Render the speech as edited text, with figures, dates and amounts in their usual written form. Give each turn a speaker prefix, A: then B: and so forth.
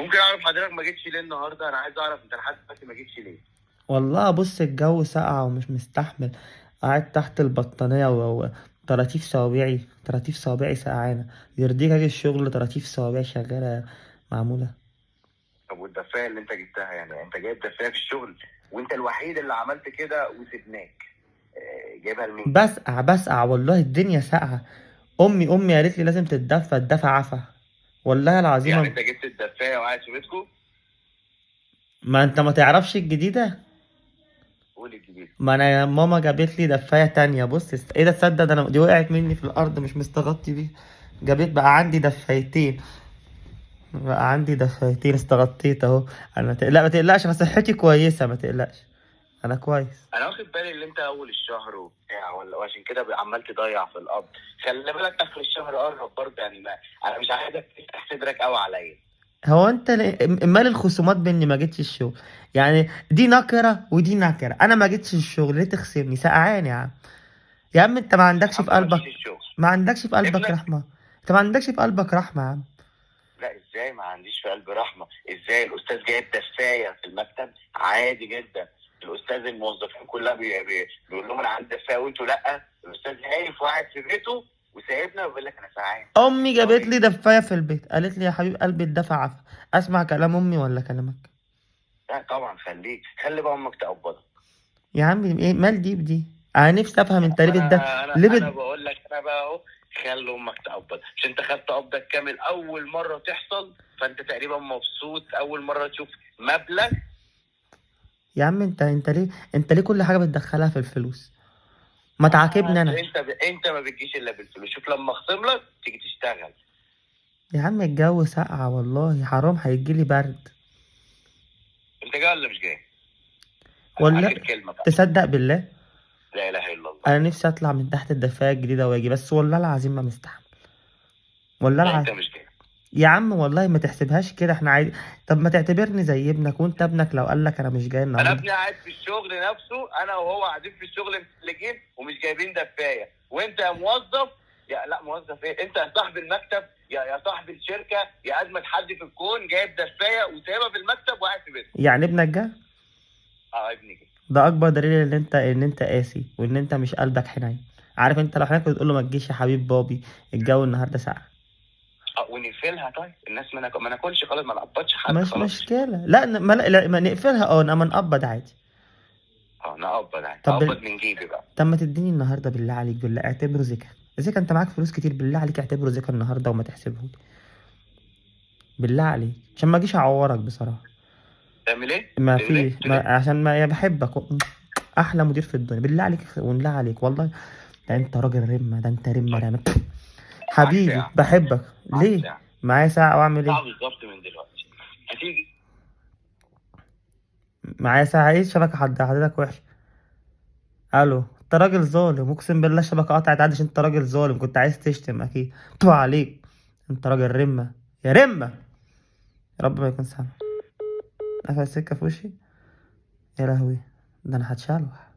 A: ممكن اعرف حضرتك ما جيتش ليه النهارده؟ انا عايز اعرف انت لحد دلوقتي ما جيتش ليه.
B: والله بص الجو ساقع ومش مستحمل. قاعد تحت البطانية طراطيف صوابعي، طراطيف صوابعي سقعانة. يرضيك اجي الشغل طراطيف صوابعي شغالة معمولة؟
A: طب والدفايه اللي انت جبتها، يعني انت جايب دفايه في الشغل وانت الوحيد اللي عملت كده وسبناك، جايبها لمين؟
B: بسقع بسقع والله الدنيا ساقعة. امي قالت لي لازم تتدفى، الدفى عفا. والله
A: يعني
B: العظيم.
A: انت جبت الدفايه وقاعد في بيتكم؟
B: ما انت ما تعرفش الجديدة.
A: قول الجديد.
B: ما انا ماما جابت لي دفاية تانية. بص ايه ده، تصدق ده انا دي وقعت مني في الارض مش مستغطي بيها. جابت بقى عندي دفايتين. بقى عندي دفايتين استغطيت اهو. انا لا ما تقلقش، انا صحتي كويسة ما تقلقش. انا كويس.
A: انا واخد بالي ان انت اول الشهر وبتاع، وعشان كده عمال تضيع في القبض. خلي بالك اخر الشهر قرب برضه، يعني ما انا مش عايزك تفتح صدرك قوي عليا.
B: هو انت مال الخصومات باني ما جيتش الشغل؟ يعني دي نكرة ودي نكرة. انا ما جيتش الشغل ليه تخصمني؟ سقعان يا عم. يا عم انت ما
A: يا
B: عندكش
A: عم
B: في
A: ما جيش
B: قلبك،
A: الشغل.
B: ما عندكش في قلبك
A: ابنك.
B: رحمة. انت ما عندكش في قلبك رحمة يا عم.
A: لا ازاي ما عنديش في قلب رحمه؟ ازاي الاستاذ جايب دفايه في المكتب عادي جدا؟ الاستاذ الموظفين كلها بيقول لهم انا عندي دفايه وانتوا لا. الاستاذ هايف وقاعد في بيته وسايبنا وبيقول لك انا ساعان.
B: امي
A: طب
B: جابت
A: ايه؟
B: لي دفاية في البيت، قالت لي يا حبيب قلبي الدفع عفا. اسمع كلام امي ولا كلامك؟
A: لا طبعا خلي بقى امك تقبضك.
B: يا عم ايه مال دي بدي؟ انا نفسي افهم انت ليه بتده. ليه
A: انا بقول لك انا بقى اهو. خلي امك تقبض، مش انت خدت قبضك كامل اول مره تحصل؟ فانت تقريبا مبسوط اول مره تشوف مبلغ.
B: يا عم انت ليه كل حاجة بتدخلها في الفلوس؟ ما تعاقبني انا.
A: انت ما بتجيش الا بالفلوس. شوف لما اخصم لك تيجي تشتغل.
B: يا عم الجو ساقع والله حرام هيجيلي برد.
A: انت جاي ولا مش جاي؟
B: ولا
A: اخر كلمه بقى.
B: تصدق بالله
A: لا اله الا الله.
B: انا نفسي اطلع من تحت الدفاية الجديدة واجي، بس والله العظيم ما مستحمل. والله
A: لا انت
B: العظيم.
A: مش جاي.
B: يا عم والله ما تحسبهاش كده، احنا عايز. طب ما تعتبرني زي ابنك، وانت ابنك لو قال لك انا مش جاي
A: انا
B: النهارده.
A: ابني قاعد في الشغل نفسه، انا وهو قاعدين في الشغل متلجين ومش جايبين دفايه، وانت يا موظف. يا لا موظف ايه، انت يا صاحب المكتب يا صاحب الشركه يا اجمد حد في الكون، جايب دفايه وسايبها في المكتب وقاعد في بيتك.
B: يعني ابنك جه؟
A: اه ابني جه.
B: ده اكبر دليل ان انت قاسي وان انت مش قلبك حنين. عارف انت لو حنين كنت تقول له ما تجيش يا حبيب بابي، الجو النهارده ساقع.
A: ونقفلها طيب، الناس ما ناكلش خالص، ما نقبضش حد
B: مش
A: خلاص.
B: مشكله، لا ما نقفلها انما نقبض عادي.
A: اه نقبض يعني،
B: طب
A: نقبض من جيبي بقى.
B: طب ما تديني النهارده بالله عليك، بالله اعتبره زكا. زكا انت معاك فلوس كتير، بالله عليك اعتبره زكا النهارده وما تحسبه لي. بالله عليك عشان ما اجيش اعورك بصراحه.
A: تعمل ايه؟
B: ما
A: تقول
B: في
A: ايه؟ تقول
B: ما
A: ايه؟
B: عشان ما يا بحبك احلى مدير في الدنيا بالله عليك والله عليك والله. ده انت راجل رمه، ده انت رمه
A: طيب
B: رمه.
A: معاك
B: حبيبي
A: ساعه.
B: بحبك
A: معاك
B: ليه؟
A: ساعه.
B: معايا ساعه واعمل ايه؟
A: ساعه بالظبط من دلوقتي هتيجي.
B: معايا ساعه ايه؟ الشبكه حضرتك وحش. الو انت راجل ظالم، اقسم بالله الشبكه قطعت عادي عشان انت راجل ظالم، كنت عايز تشتم اكيد. طوع عليك. انت راجل رمه يا رمه. يا رب ما يكون سامع. قفل السكه في وشي. يا لهوي، ده انا هتشالوح.